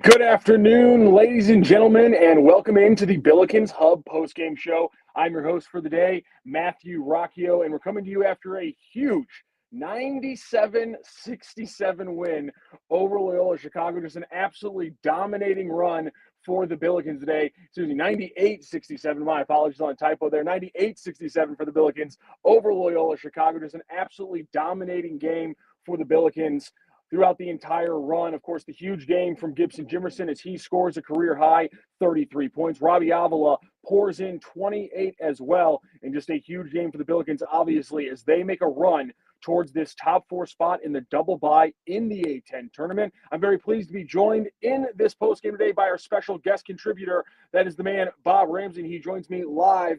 Good afternoon, ladies and gentlemen, and welcome into the Billikens Hub postgame show. I'm your host for the day, Matthew Rocchio, and we're coming to you after a huge 97-67 win over Loyola Chicago. Just an absolutely dominating run for the Billikens today. Excuse me, 98-67. My apologies on a typo there. 98-67 for the Billikens over Loyola Chicago. Just an absolutely dominating game for the Billikens throughout the entire run. Of course, the huge game from Gibson Jimerson as he scores a career-high 33 points. Robbie Avila pours in 28 as well, and just a huge game for the Billikens, obviously, as they make a run towards this top four spot in the double bye in the A10 tournament. I'm very pleased to be joined in this postgame today by our special guest contributor. That is the man, Bob Ramsey, and he joins me live.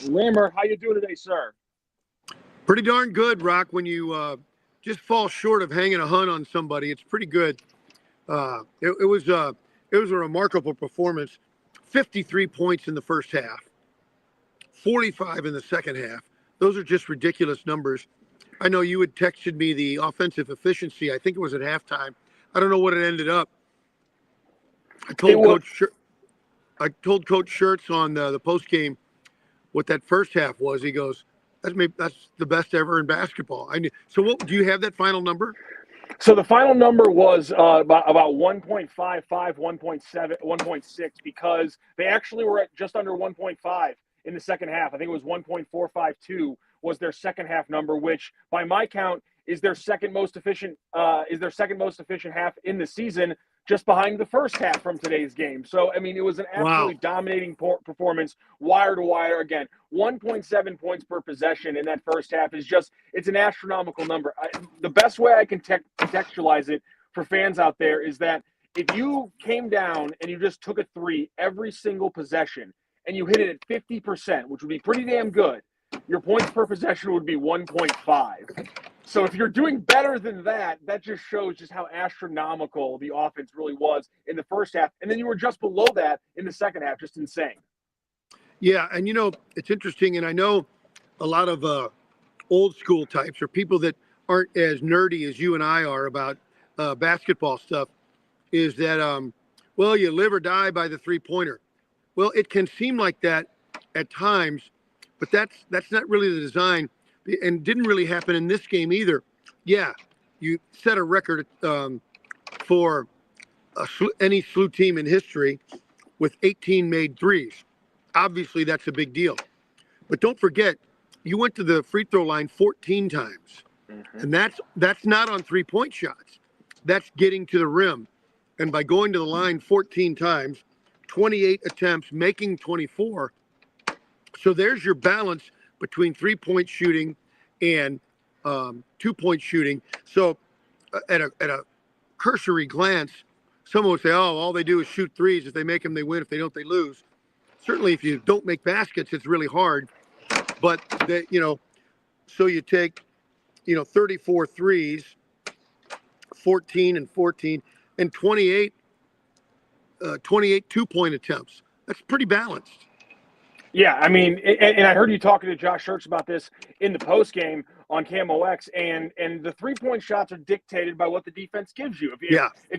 Rammer, how you doing today, sir? Pretty darn good, Rock, when you just fall short of hanging a hunt on somebody. It's pretty good. It was a remarkable performance. 53 points in the first half, 45 in the second half. Those are just ridiculous numbers. I know you had texted me the offensive efficiency. I think it was at halftime. I don't know what it ended up. I told Coach Schertz on the post game what that first half was. He goes, That's the best ever in basketball. So what do you have that final number? So the final number was about 1.55, 1.7, 1.6, because they actually were at just under 1.5 in the second half. I think it was 1.452 was their second half number, which by my count is their second most efficient half in the season, just behind the first half from today's game. So, I mean, it was an absolutely dominating performance, wire to wire. Again, 1.7 points per possession in that first half is just, it's an astronomical number. The best way I can contextualize it for fans out there is that if you came down and you just took a three every single possession and you hit it at 50%, which would be pretty damn good, your points per possession would be 1.5. So if you're doing better than that, that just shows just how astronomical the offense really was in the first half. And then you were just below that in the second half. Just insane. Yeah, and it's interesting, and I know a lot of old school types or people that aren't as nerdy as you and I are about basketball stuff, is that, you live or die by the three-pointer. Well, it can seem like that at times, but that's not really the design. And didn't really happen in this game either. Yeah, you set a record for any SLU team in history with 18 made threes. Obviously, that's a big deal. But don't forget, you went to the free throw line 14 times. Mm-hmm. And that's not on three-point shots. That's getting to the rim. And by going to the line 14 times, 28 attempts, making 24. So there's your balance between three-point shooting and two-point shooting. So at a cursory glance, someone would say, oh, all they do is shoot threes. If they make them, they win. If they don't, they lose. Certainly, if you don't make baskets, it's really hard. But, so you take, 34 threes, 14 and 14, and 28 two-point attempts. That's pretty balanced. Yeah, I mean, and I heard you talking to Josh Schertz about this in the postgame on Camo X, and the 3-point shots are dictated by what the defense gives you. If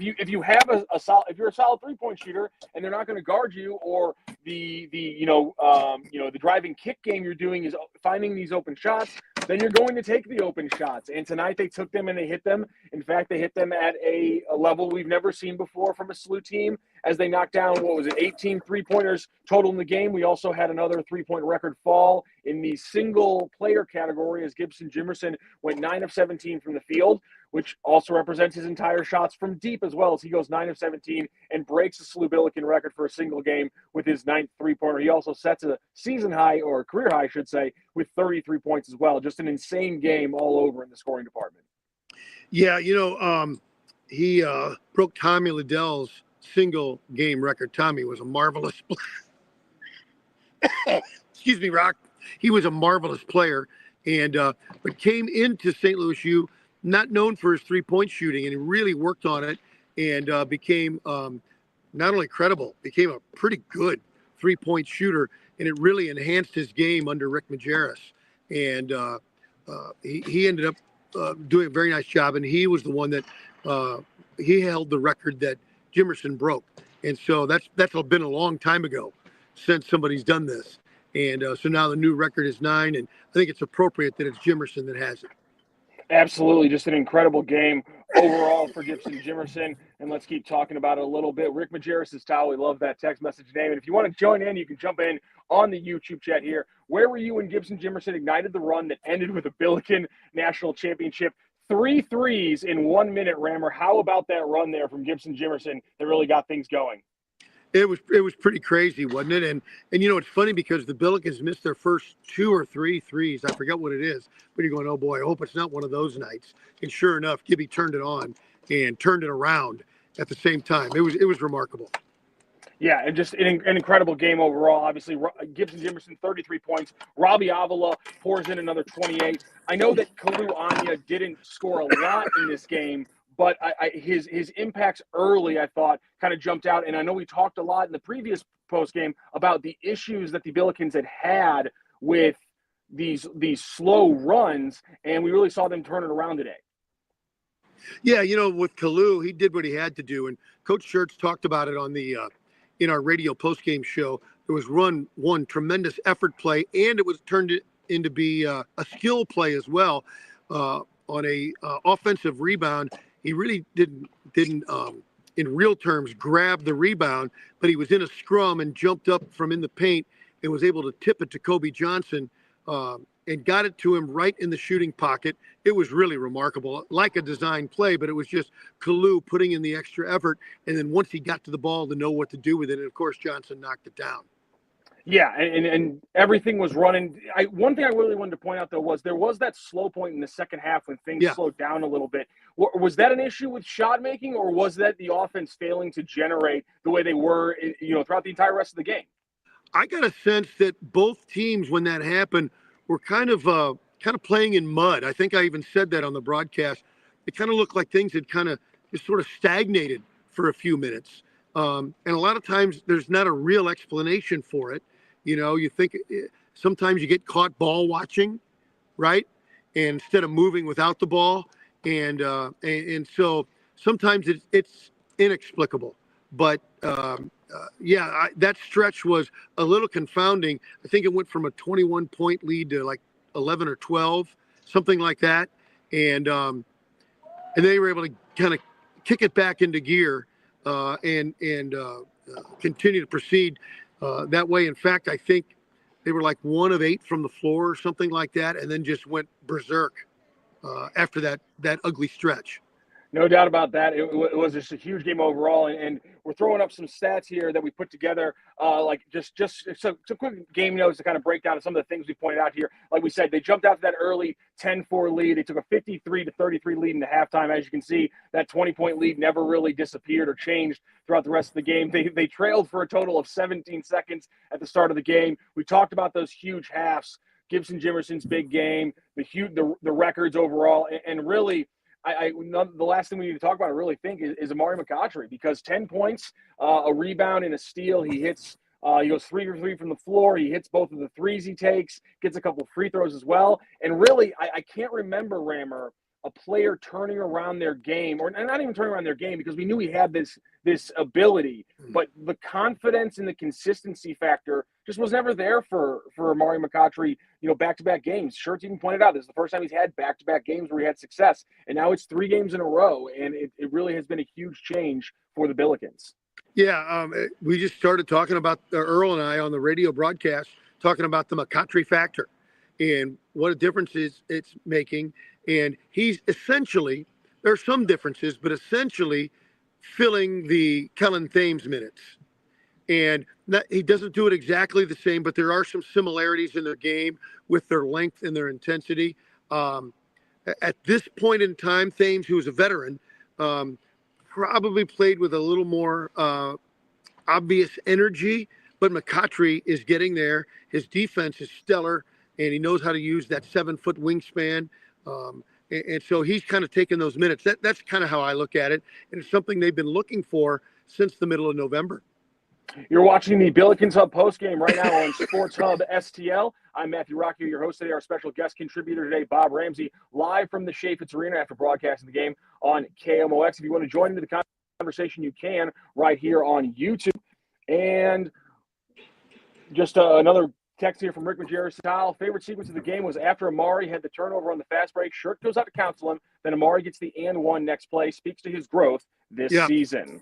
you have if you're a solid 3-point shooter and they're not going to guard you, or the driving kick game you're doing is finding these open shots, then you're going to take the open shots. And tonight they took them and they hit them. In fact, they hit them at a level we've never seen before from a SLU team, as they knocked down, 18 3-pointers total in the game. We also had another 3-point record fall in the single player category, as Gibson Jimerson went 9 of 17 from the field, which also represents his entire shots from deep as well, as he goes 9 of 17 and breaks the SLU Billiken record for a single game with his 9th 3-pointer. He also sets a season high, or a career high, I should say, with 33 points as well. Just an insane game all over in the scoring department. Yeah, he broke Tommy Liddell's single game record. Tommy was a marvelous excuse me, Rock. He was a marvelous player, and but came into St. Louis U not known for his 3-point shooting, and he really worked on it, and became not only credible, became a pretty good 3-point shooter, and it really enhanced his game under Rick Majerus. And he ended up doing a very nice job, and he was the one that he held the record that Jimerson broke, and so that's been a long time ago since somebody's done this, and so now the new record is 9, and I think it's appropriate that it's Jimerson that has it. Absolutely, just an incredible game overall for Gibson Jimerson. And let's keep talking about it a little bit. Rick Majerus' towel, we love that text message name. And if you want to join in, you can jump in on the YouTube chat here. Where were you when Gibson Jimerson ignited the run that ended with a Billiken National Championship? 3 threes in 1 minute, Rammer. How about that run there from Gibson Jimerson that really got things going? It was pretty crazy, wasn't it? And you know, it's funny because the Billikens missed their first 2 or 3 threes. I forget what it is, but you're going, oh boy, I hope it's not one of those nights. And sure enough, Gibby turned it on and turned it around at the same time. It was remarkable. Yeah, and just an incredible game overall. Obviously, Gibson Jimerson, 33 points. Robbie Avila pours in another 28. I know that Kalu Anya didn't score a lot in this game, but his impacts early, I thought, kind of jumped out. And I know we talked a lot in the previous postgame about the issues that the Billikens had with these slow runs, and we really saw them turn it around today. Yeah, you know, with Kalu, he did what he had to do, and Coach Schertz talked about it on the in our radio postgame show. There was one tremendous effort play, and it was turned into be a skill play as well. On a offensive rebound, he really didn't in real terms grab the rebound, but he was in a scrum and jumped up from in the paint and was able to tip it to Kobe Johnson and got it to him right in the shooting pocket. It was really remarkable, like a design play, but it was just Kalu putting in the extra effort. And then once he got to the ball to know what to do with it. And of course, Johnson knocked it down. Yeah, and everything was running. One thing I really wanted to point out, though, was there was that slow point in the second half when things slowed down a little bit. Was that an issue with shot making, or was that the offense failing to generate the way they were, throughout the entire rest of the game? I got a sense that both teams, when that happened, were kind of playing in mud. I think I even said that on the broadcast. It kind of looked like things had kind of just sort of stagnated for a few minutes. And a lot of times there's not a real explanation for it. You know, you think sometimes you get caught ball watching, right? And instead of moving without the ball. And so sometimes it's inexplicable. But that stretch was a little confounding. I think it went from a 21-point lead to like 11 or 12, something like that. And they were able to kind of kick it back into gear and continue to proceed that way. In fact, I think they were like 1 of 8 from the floor or something like that, and then just went berserk after that ugly stretch. No doubt about that. It was just a huge game overall, and we're throwing up some stats here that we put together, just some quick game notes to kind of break down some of the things we pointed out here. Like we said, they jumped out to that early 10-4 lead. They took a 53-33 lead into halftime. As you can see, that 20-point lead never really disappeared or changed throughout the rest of the game. They trailed for a total of 17 seconds at the start of the game. We talked about those huge halves, Gibson Jimerson's big game, the records overall, and really – the last thing we need to talk about, I really think, is Amari McCautry, because 10 points, a rebound, and a steal. He hits, he goes 3 for 3 from the floor. He hits both of the threes he takes, gets a couple of free throws as well. And really, I can't remember, Rammer, a player turning around their game, or not even turning around their game, because we knew he had this ability, but the confidence and the consistency factor just was never there for Amari McCautry, back-to-back games. Schertz even pointed out this is the first time he's had back-to-back games where he had success, and now it's 3 games in a row, and it really has been a huge change for the Billikens. Yeah, we just started talking about, Earl and I on the radio broadcast, talking about the McCautry factor and what a difference it's making. And he's essentially, there are some differences, but essentially filling the Kellen Thames minutes. And he doesn't do it exactly the same, but there are some similarities in their game with their length and their intensity. At this point in time, Thames, who is a veteran, probably played with a little more obvious energy, but McCautry is getting there. His defense is stellar, and he knows how to use that 7-foot wingspan. And so he's kind of taking those minutes. That's kind of how I look at it. And it's something they've been looking for since the middle of November. You're watching the Billikens Hub postgame right now on Sports Hub STL. I'm Matthew Rocchio, your host today. Our special guest contributor today, Bob Ramsey, live from the Chaffetz Arena after broadcasting the game on KMOX. If you want to join into the conversation, you can right here on YouTube. And just another text here from Rick Majerus. Kyle, favorite sequence of the game was after Amari had the turnover on the fast break. Shirt goes out to counsel him. Then Amari gets the and one next play. Speaks to his growth this season.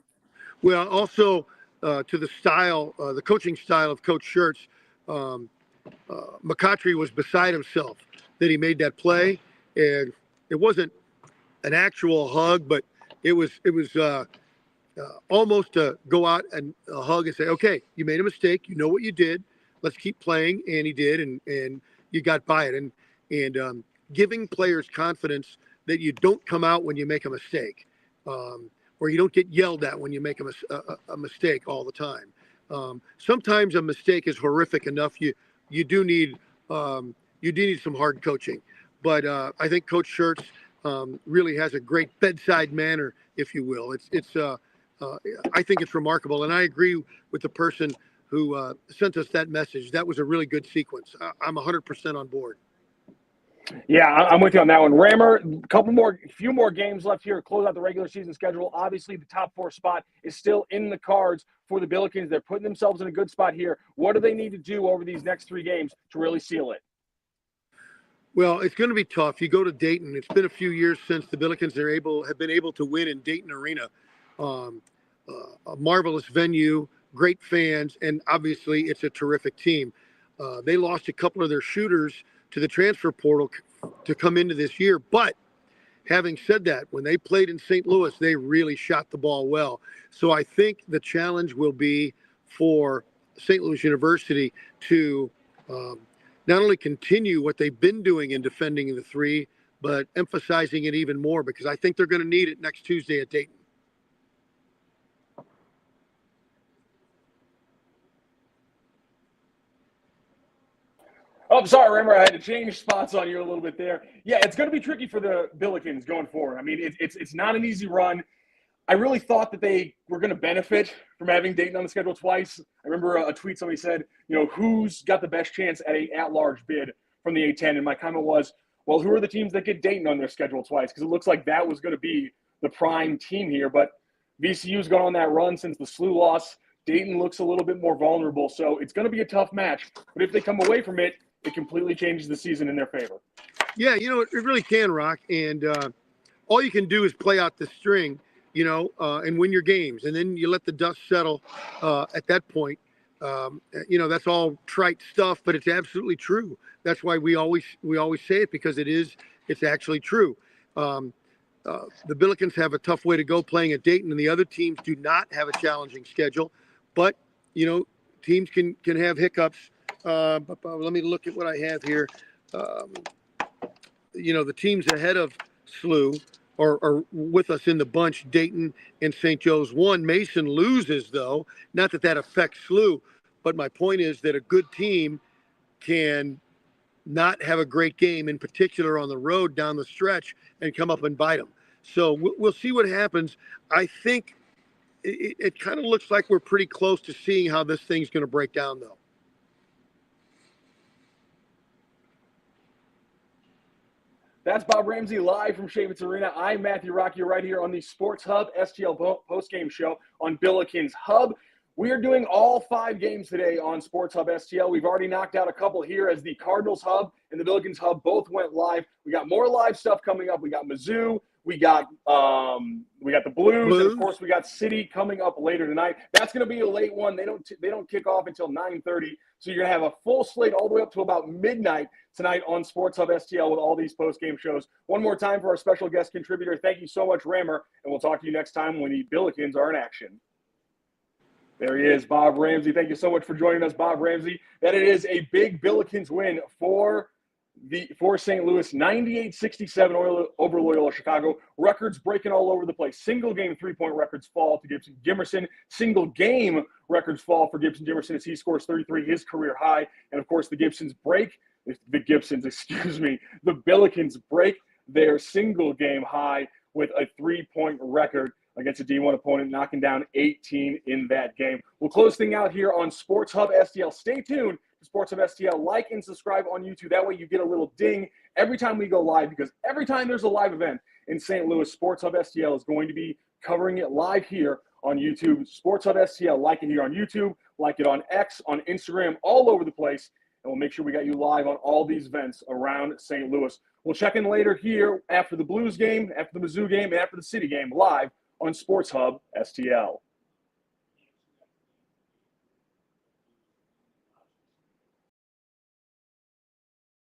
Well, also to the style, the coaching style of Coach Shirts, McCautry was beside himself that he made that play. And it wasn't an actual hug, but it was almost to go out and hug and say, okay, you made a mistake. You know what you did. Let's keep playing. And he did. And you got by it. And giving players confidence that you don't come out when you make a mistake, or you don't get yelled at when you make a mistake all the time. Sometimes a mistake is horrific enough. You do need some hard coaching. But I think Coach Shirts really has a great bedside manner, if you will. I think it's remarkable, and I agree with the person who sent us that message. That was a really good sequence. I'm 100% on board. Yeah, I'm with you on that one. Rammer, few more games left here to close out the regular season schedule. Obviously, the top four spot is still in the cards for the Billikens. They're putting themselves in a good spot here. What do they need to do over these next 3 games to really seal it? Well, it's going to be tough. You go to Dayton. It's been a few years since the Billikens have been able to win in Dayton Arena. A marvelous venue, great fans, and obviously it's a terrific team. They lost a couple of their shooters to the transfer portal to come into this year. But having said that, when they played in St. Louis, they really shot the ball well. So I think the challenge will be for St. Louis University to not only continue what they've been doing in defending the 3, but emphasizing it even more, because I think they're going to need it next Tuesday at Dayton. Oh, sorry, Rammer. I had to change spots on you a little bit there. Yeah, it's going to be tricky for the Billikens going forward. I mean, it's not an easy run. I really thought that they were going to benefit from having Dayton on the schedule twice. I remember a tweet somebody said, who's got the best chance at a at-large bid from the A10? And my comment was, well, who are the teams that get Dayton on their schedule twice? Because it looks like that was going to be the prime team here. But VCU's gone on that run since the SLU loss. Dayton looks a little bit more vulnerable. So it's going to be a tough match. But if they come away from it, it completely changes the season in their favor. Yeah, it really can, Rock. And all you can do is play out the string, and win your games. And then you let the dust settle at that point. That's all trite stuff, but it's absolutely true. That's why we always say it, because it's actually true. The Billikens have a tough way to go playing at Dayton, and the other teams do not have a challenging schedule. But, teams can have hiccups. But let me look at what I have here. The teams ahead of SLU are with us in the bunch. Dayton and St. Joe's won. Mason loses, though. Not that affects SLU, but my point is that a good team can not have a great game, in particular on the road down the stretch, and come up and bite them. So we'll see what happens. I think it kind of looks like we're pretty close to seeing how this thing's going to break down, though. That's Bob Ramsey live from Chaffetz Arena. I'm Matthew Rocchio right here on the Sports Hub STL postgame show on Billikens Hub. We are doing all 5 games today on Sports Hub STL. We've already knocked out a couple here as the Cardinals Hub and the Billikens Hub both went live. We got more live stuff coming up. We got Mizzou. We got the Blues, and of course we got City coming up later tonight. That's going to be a late one. They don't kick off until 9:30, so you're going to have a full slate all the way up to about midnight tonight on Sports Hub STL with all these post-game shows. One more time for our special guest contributor. Thank you so much, Rammer, and we'll talk to you next time when the Billikens are in action. There he is, Bob Ramsey. Thank you so much for joining us, Bob Ramsey. That it is a big Billikens win for St. Louis, 98-67 over Loyola Chicago. Records breaking all over the place. Single game 3-point records fall to Gibson Jimerson. Single game records fall for Gibson Jimerson as he scores 33, his career high. And of course, the Billikens break their single game high with a 3-point record against a D1 opponent, knocking down 18 in that game. We'll close thing out here on Sports Hub STL. Stay tuned to Sports Hub STL. Like and subscribe on YouTube. That way you get a little ding every time we go live, because every time there's a live event in St. Louis, Sports Hub STL is going to be covering it live here on YouTube. Sports Hub STL, like it here on YouTube, like it on X, on Instagram, all over the place. And we'll make sure we got you live on all these events around St. Louis. We'll check in later here after the Blues game, after the Mizzou game, and after the City game live on Sports Hub STL.